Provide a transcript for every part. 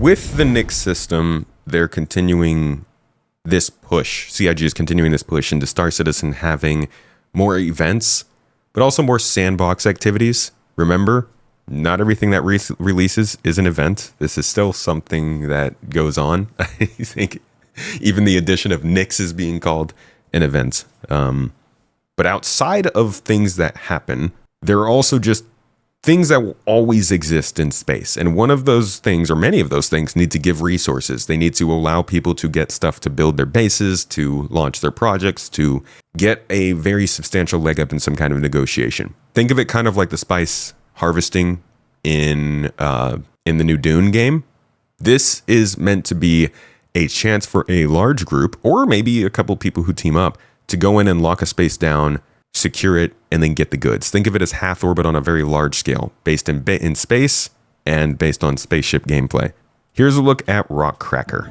with the Nix system, they're continuing this push. CIG is continuing this push into Star Citizen having more events, but also more sandbox activities. Remember, not everything that releases is an event. This is still something that goes on. I think even the addition of Nix is being called an event. But outside of things that happen, there are also just things that will always exist in space. And one of those things, or many of those things, need to give resources. They need to allow people to get stuff to build their bases, to launch their projects, to get a very substantial leg up in some kind of negotiation. Think of it kind of like the spice harvesting in the new Dune game. This is meant to be a chance for a large group, or maybe a couple people who team up, to go in and lock a space down, secure it, and then get the goods. Think of it as half orbit on a very large scale, based in space and based on spaceship gameplay. Here's a look at RockCracker.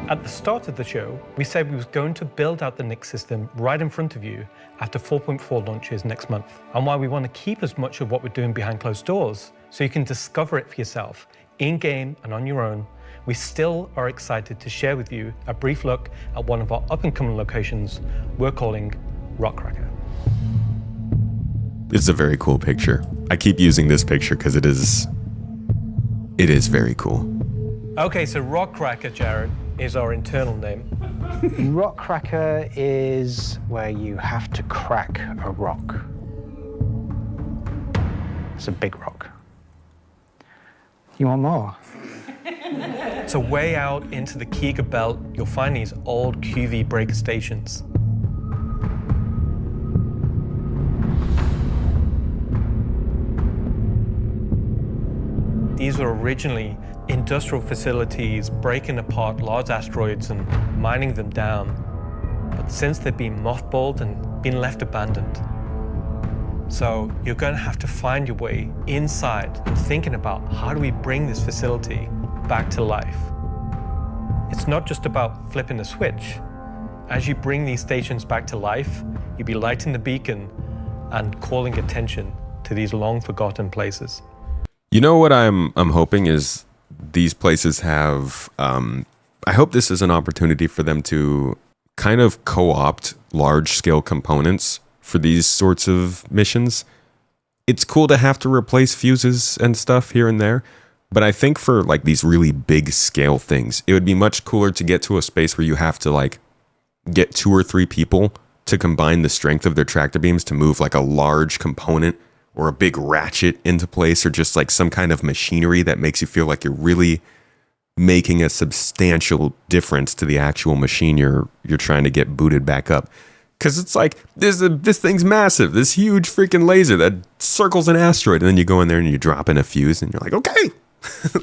At the start of the show, we said we was going to build out the Nix system right in front of you after 4.4 launches next month, and why we want to keep as much of what we're doing behind closed doors so you can discover it for yourself, in-game and on your own. We still are excited to share with you a brief look at one of our up-and-coming locations we're calling RockCracker. This is a very cool picture. I keep using this picture because it is very cool. Okay, so RockCracker, Jared, is our internal name. RockCracker is where you have to crack a rock. It's a big rock. You want more? So way out into the Kiga Belt, you'll find these old QV breaker stations. These were originally industrial facilities breaking apart large asteroids and mining them down. But since they've been mothballed and been left abandoned. So you're going to have to find your way inside and thinking about how do we bring this facility back to life. It's not just about flipping a switch. As you bring these stations back to life, you'll be lighting the beacon and calling attention to these long forgotten places. You know what I'm hoping is these places have, I hope this is an opportunity for them to kind of co-opt large scale components for these sorts of missions. It's cool to have to replace fuses and stuff here and there, but I think for like these really big scale things, it would be much cooler to get to a space where you have to like get 2 or 3 people to combine the strength of their tractor beams to move like a large component or a big ratchet into place, or just like some kind of machinery that makes you feel like you're really making a substantial difference to the actual machine you're trying to get booted back up. Because it's like, this thing's massive, this huge freaking laser that circles an asteroid, and then you go in there and you drop in a fuse and you're like, okay,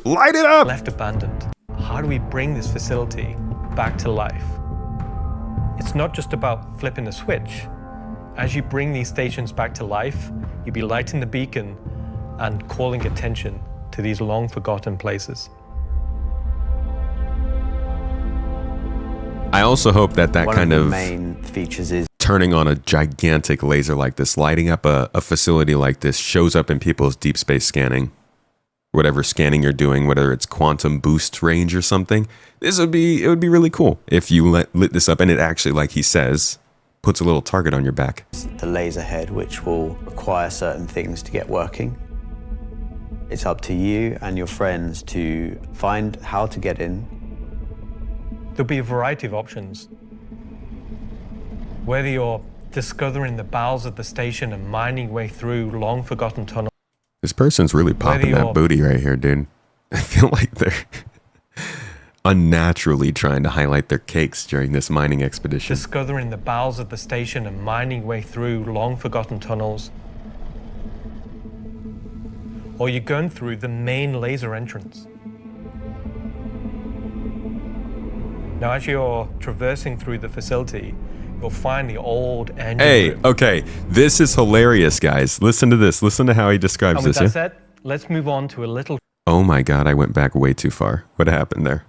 light it up. Left abandoned. How do we bring this facility back to life? It's not just about flipping a switch. As you bring these stations back to life, you'll be lighting the beacon and calling attention to these long forgotten places. I also hope that kind of main features is turning on a gigantic laser like this, lighting up a facility like this, shows up in people's deep space scanning. Whatever scanning you're doing, whether it's quantum boost range or something, it would be really cool if you lit this up and it actually, like he says, puts a little target on your back. The laser head, which will require certain things to get working. It's up to you and your friends to find how to get in. There'll be a variety of options. Whether you're discovering the bowels of the station and mining your way through long forgotten tunnels. This person's really popping that booty right here, dude. I feel like they're unnaturally trying to highlight their cakes during this mining expedition. Discovering the bowels of the station and mining your way through long forgotten tunnels. Or you're going through the main laser entrance. Now, as you're traversing through the facility, you'll find the old engine room. Okay, this is hilarious, guys. Listen to this. Listen to how he describes and with this. That said, let's move on to a little... Oh my God, I went back way too far. What happened there?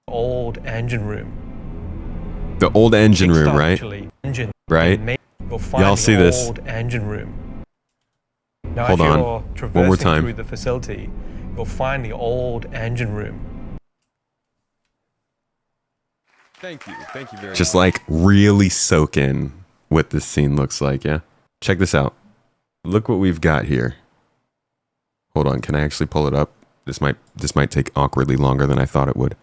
Old engine room. The old engine room, right? Engine. Right? You'll find Y'all see this? old engine room. Now, Hold as on. you're One traversing more time. through the facility, you'll find the old engine room. Thank you very much. Just like really soak in what this scene looks like, yeah? Check this out. Look what we've got here. Hold on, can I actually pull it up? This might take awkwardly longer than I thought it would.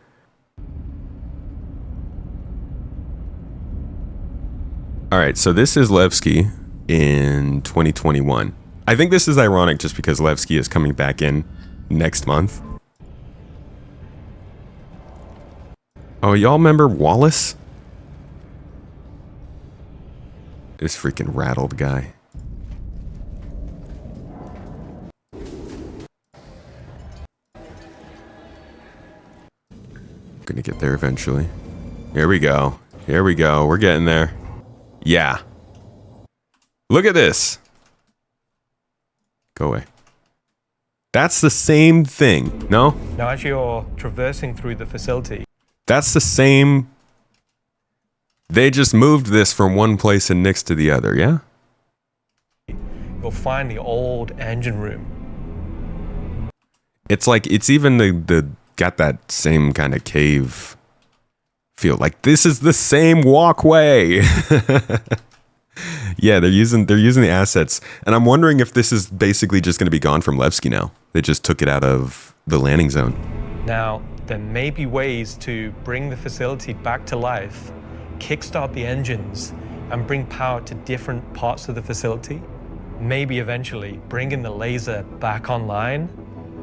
All right, so this is Levski in 2021. I think this is ironic just because Levski is coming back in next month. Oh, y'all remember Wallace? This freaking rattled guy. Gonna get there eventually. Here we go. Here we go. We're getting there. Yeah. Look at this. Go away. That's the same thing. No? Now, as you're traversing through the facility, That's the same. They just moved this from one place and next to the other, yeah? you'll find the old engine room. It's like, it's even the got that same kind of cave feel. Like, this is the same walkway. Yeah, they're using the assets. And I'm wondering if this is basically just going to be gone from Levski now. They just took it out of the landing zone. Now, there may be ways to bring the facility back to life, kickstart the engines, and bring power to different parts of the facility. Maybe eventually bringing the laser back online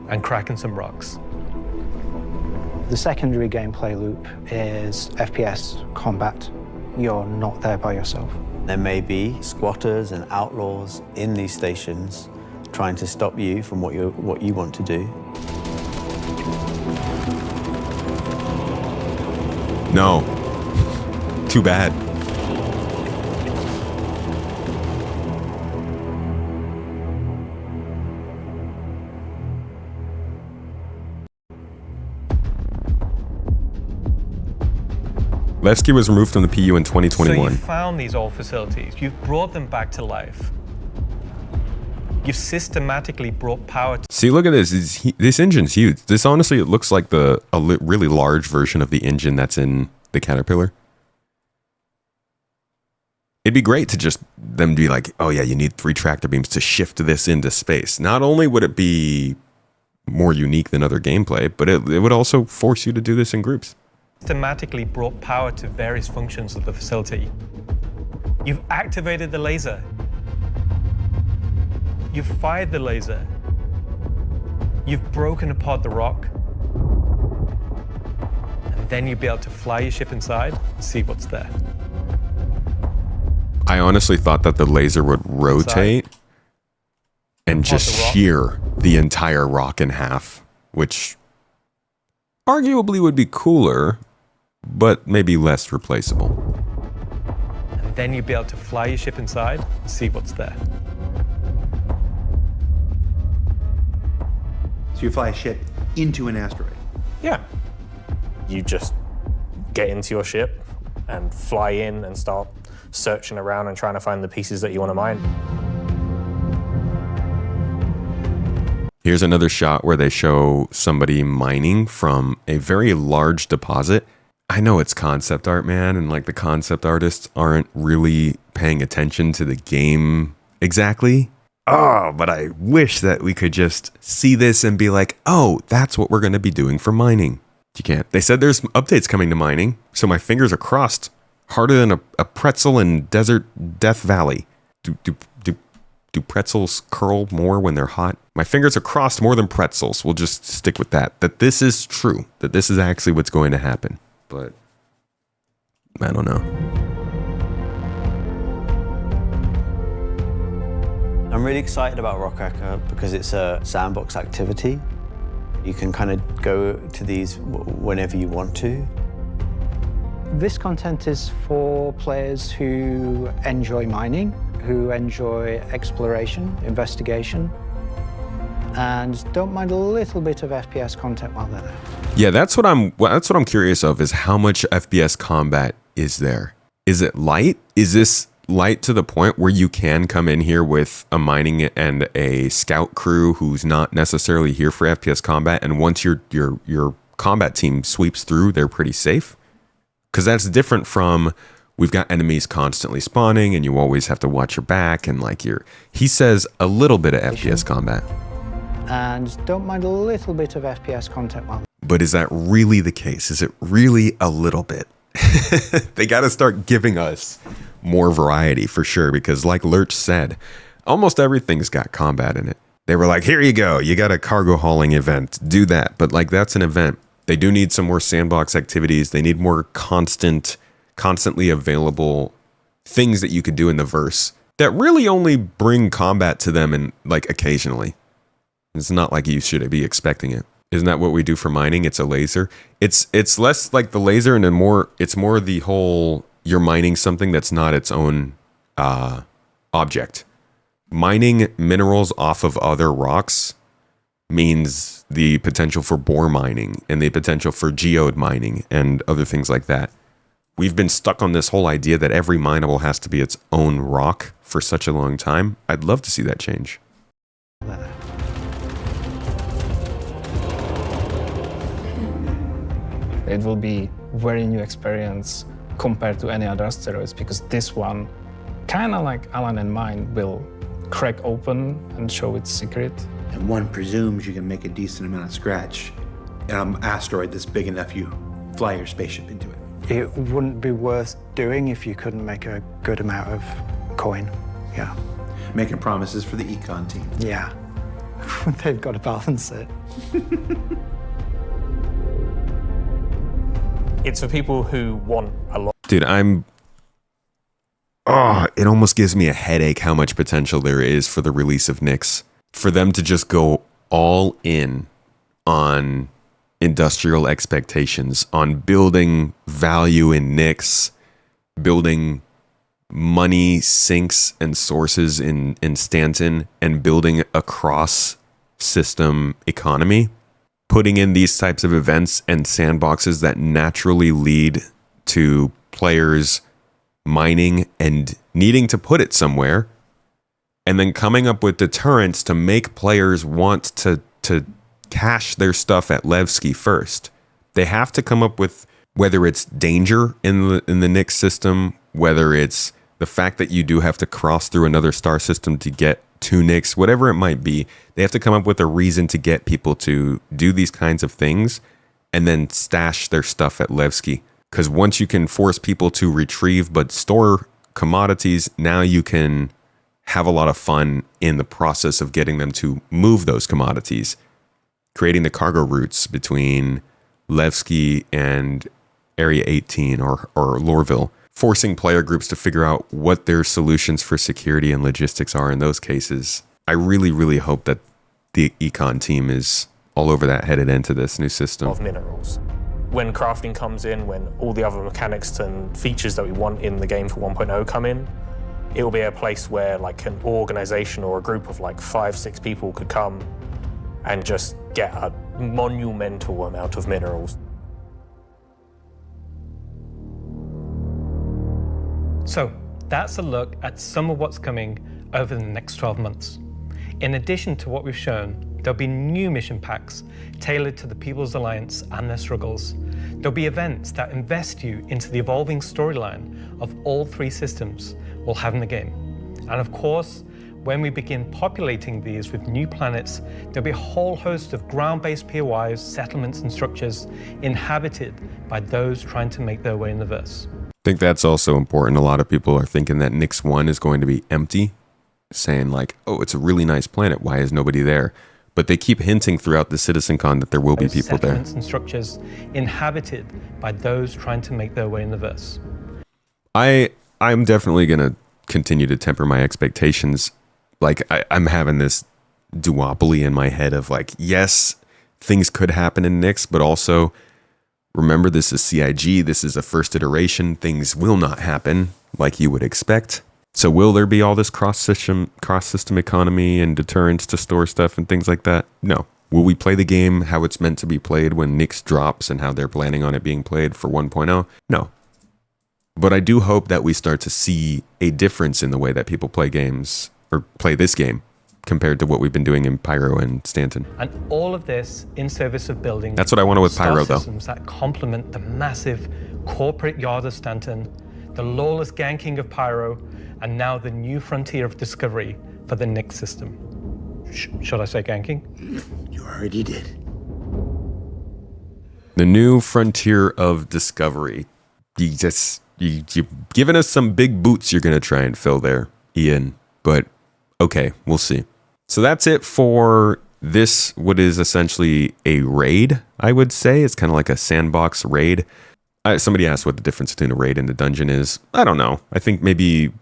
and cracking some rocks. The secondary gameplay loop is FPS combat. You're not there by yourself. There may be squatters and outlaws in these stations trying to stop you from what you want to do. No. Too bad. Levski was removed from the PU in 2021. So you found these old facilities, you've brought them back to life. You've systematically brought power to... See, look at this. This engine's huge. This honestly, it looks like a really large version of the engine that's in the Caterpillar. It'd be great to just them be like, oh yeah, you need 3 tractor beams to shift this into space. Not only would it be more unique than other gameplay, but it would also force you to do this in groups. Systematically brought power to various functions of the facility. You've activated the laser. You've fired the laser. You've broken apart the rock. And then you'll be able to fly your ship inside and see what's there. I honestly thought that the laser would rotate and just shear the entire rock in half, which arguably would be cooler, but maybe less replaceable. And then you'll be able to fly your ship inside and see what's there. So you fly a ship into an asteroid. Yeah. You just get into your ship and fly in and start searching around and trying to find the pieces that you want to mine. Here's another shot where they show somebody mining from a very large deposit. I know it's concept art, man, and like the concept artists aren't really paying attention to the game exactly. Oh, but I wish that we could just see this and be like, oh, that's what we're going to be doing for mining. You can't. They said there's updates coming to mining, so my fingers are crossed harder than a pretzel in desert Death Valley. Do pretzels curl more when they're hot? My fingers are crossed more than pretzels. We'll just stick with that. That this is true. That this is actually what's going to happen. But I don't know. I'm really excited about RockCracker because it's a sandbox activity. You can kind of go to these whenever you want to. This content is for players who enjoy mining, who enjoy exploration, investigation, and don't mind a little bit of FPS content while they're there. Yeah, that's what I'm curious of, is how much FPS combat is there? Is it light? Is this light to the point where you can come in here with a mining and a scout crew who's not necessarily here for FPS combat, and once your combat team sweeps through, they're pretty safe. Because that's different from, we've got enemies constantly spawning and you always have to watch your back, and like he says a little bit of FPS combat. And don't mind a little bit of FPS content while. But is that really the case? Is it really a little bit? They got to start giving us more variety for sure, because like Lurch said, almost everything's got combat in it. They were like, here you go, you got a cargo hauling event, do that. But like, that's an event. They do need some more sandbox activities. They need more constantly available things that you could do in the verse that really only bring combat to them, and like occasionally. It's not like you should be expecting it. Isn't that what we do for mining? It's a laser. It's less like the laser and it's more the whole, you're mining something that's not its own object. Mining minerals off of other rocks means the potential for bore mining and the potential for geode mining and other things like that. We've been stuck on this whole idea that every mineable has to be its own rock for such a long time. I'd love to see that change. It will be very new experience compared to any other asteroids, because this one, kind of like Alan and mine, will crack open and show its secret. And one presumes you can make a decent amount of scratch on an asteroid that's big enough you fly your spaceship into it. It wouldn't be worth doing if you couldn't make a good amount of coin. Yeah. Making promises for the econ team. Yeah. They've got to balance it. It's for people who want a lot. Dude, it almost gives me a headache how much potential there is for the release of Nyx. For them to just go all in on industrial expectations, on building value in Nyx, building money sinks and sources in Stanton, and building a cross-system economy. Putting in these types of events and sandboxes that naturally lead to players mining and needing to put it somewhere, and then coming up with deterrents to make players want to cache their stuff at Levski first. They have to come up with, whether it's danger in the Nyx system, whether it's the fact that you do have to cross through another star system to get to Nyx, whatever it might be, they have to come up with a reason to get people to do these kinds of things and then stash their stuff at Levski. Because once you can force people to retrieve but store commodities, now you can have a lot of fun in the process of getting them to move those commodities, creating the cargo routes between Levski and Area 18 or Lorville, forcing player groups to figure out what their solutions for security and logistics are in those cases. I really, really hope that the econ team is all over that, headed into this new system. Of minerals. When crafting comes in, when all the other mechanics and features that we want in the game for 1.0 come in, it will be a place where like an organization or a group of like 5-6 people could come and just get a monumental amount of minerals. So that's a look at some of what's coming over the next 12 months. In addition to what we've shown, there'll be new mission packs tailored to the People's Alliance and their struggles. There'll be events that invest you into the evolving storyline of all three systems we'll have in the game. And of course, when we begin populating these with new planets, there'll be a whole host of ground-based POIs, settlements, and structures inhabited by those trying to make their way in the verse. I think that's also important. A lot of people are thinking that Nyx 1 is going to be empty, saying like, oh, it's a really nice planet, why is nobody there? But they keep hinting throughout the CitizenCon that there will be people there. Settlements and structures inhabited by those trying to make their way in the verse. I'm definitely going to continue to temper my expectations. Like, I'm having this duopoly in my head of like, yes, things could happen in Nyx, but also remember, this is CIG, this is a first iteration, things will not happen like you would expect. So will there be all this cross-system economy and deterrence to store stuff and things like that? No. Will we play the game how it's meant to be played when Nyx drops and how they're planning on it being played for 1.0? No. But I do hope that we start to see a difference in the way that people play games or play this game compared to what we've been doing in Pyro and Stanton. And all of this in service of building That's what I wanted with Pyro, though. systems that complement the massive corporate yard of Stanton, the lawless ganking of Pyro, and now the new frontier of discovery for the Nyx system. Should I say ganking? You already did. The new frontier of discovery. You're giving us some big boots you're going to try and fill there, Ian. But okay, we'll see. So that's it for this, what is essentially a raid, I would say. It's kind of like a sandbox raid. Somebody asked what the difference between a raid and a dungeon is. I don't know. I think maybe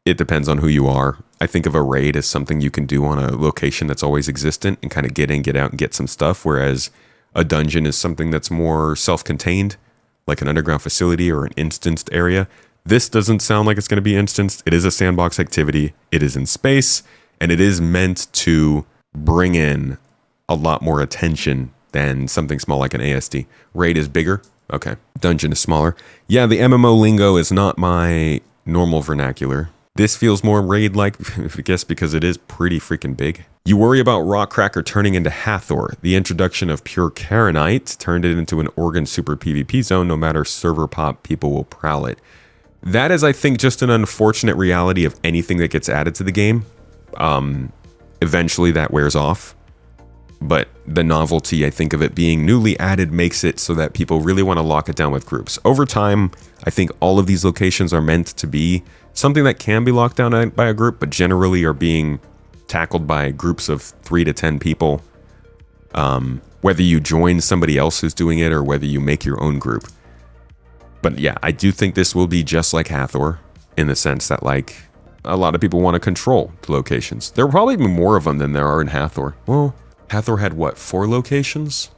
it depends on who you are. I think of a raid as something you can do on a location that's always existent and kind of get in, get out, and get some stuff, whereas a dungeon is something that's more self-contained, like an underground facility or an instanced area. This doesn't sound like it's going to be instanced. It is a sandbox activity. It is in space, and it is meant to bring in a lot more attention than something small like an ASD. Raid is bigger. Okay. Dungeon is smaller. Yeah, the MMO lingo is not my normal vernacular. This feels more raid-like, I guess, because it is pretty freaking big. You worry about RockCracker turning into Hathor. The introduction of pure Karenite turned it into an Organ Super PvP zone. No matter server pop, people will prowl it. That is, I think, just an unfortunate reality of anything that gets added to the game. Eventually that wears off. But the novelty, I think, of it being newly added makes it so that people really want to lock it down with groups. Over time, I think all of these locations are meant to be something that can be locked down by a group, but generally are being tackled by groups of 3 to 10 people. Whether you join somebody else who's doing it or whether you make your own group. But yeah, I do think this will be just like Hathor in the sense that, like, a lot of people want to control the locations. There will probably be more of them than there are in Hathor. Well, Hathor had what, 4 locations?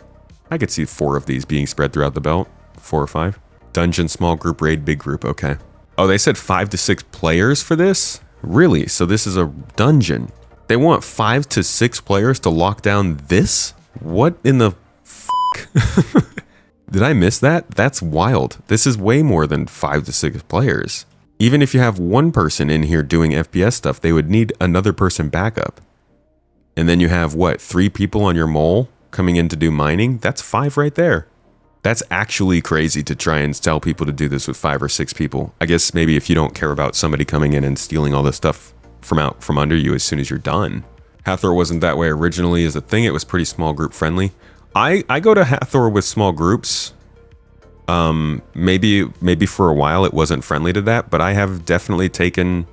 I could see 4 of these being spread throughout the belt. 4 or 5. Dungeon, small group, raid, big group. Okay. Oh, they said 5 to 6 players for this? Really? So this is a dungeon. They want 5 to 6 players to lock down this? What in the fuck? Did I miss that? That's wild. This is way more than 5 to 6 players. Even if you have one person in here doing FPS stuff, they would need another person backup. And then you have, what, 3 people on your mole coming in to do mining? That's 5 right there. That's actually crazy to try and tell people to do this with 5 or 6 people. I guess maybe if you don't care about somebody coming in and stealing all this stuff from out from under you as soon as you're done. Hathor wasn't that way originally as a thing. It was pretty small group friendly. I go to Hathor with small groups. Maybe for a while it wasn't friendly to that, but I have definitely taken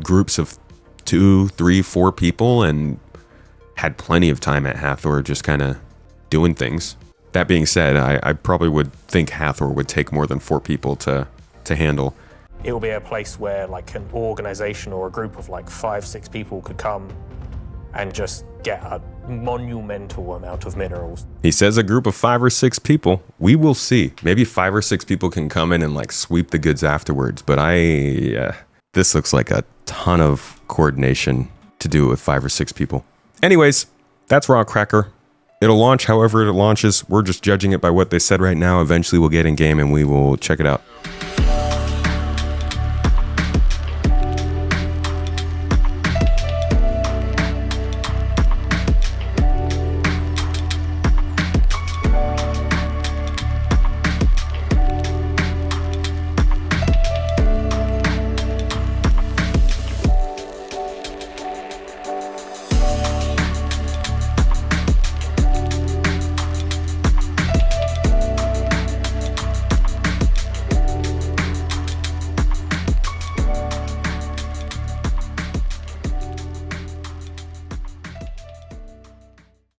groups of 2, 3, 4 people and had plenty of time at Hathor just kind of doing things. That being said, I probably would think Hathor would take more than 4 people to handle. It will be a place where like an organization or a group of like 5, 6 people could come and just get a monumental amount of minerals. He says a group of 5 or 6 people. We will see. Maybe 5 or 6 people can come in and like sweep the goods afterwards. But this looks like a ton of coordination to do it with 5 or 6 people. Anyways, that's RockCracker. It'll launch however it launches. We're just judging it by what they said right now. Eventually we'll get in game and we will check it out.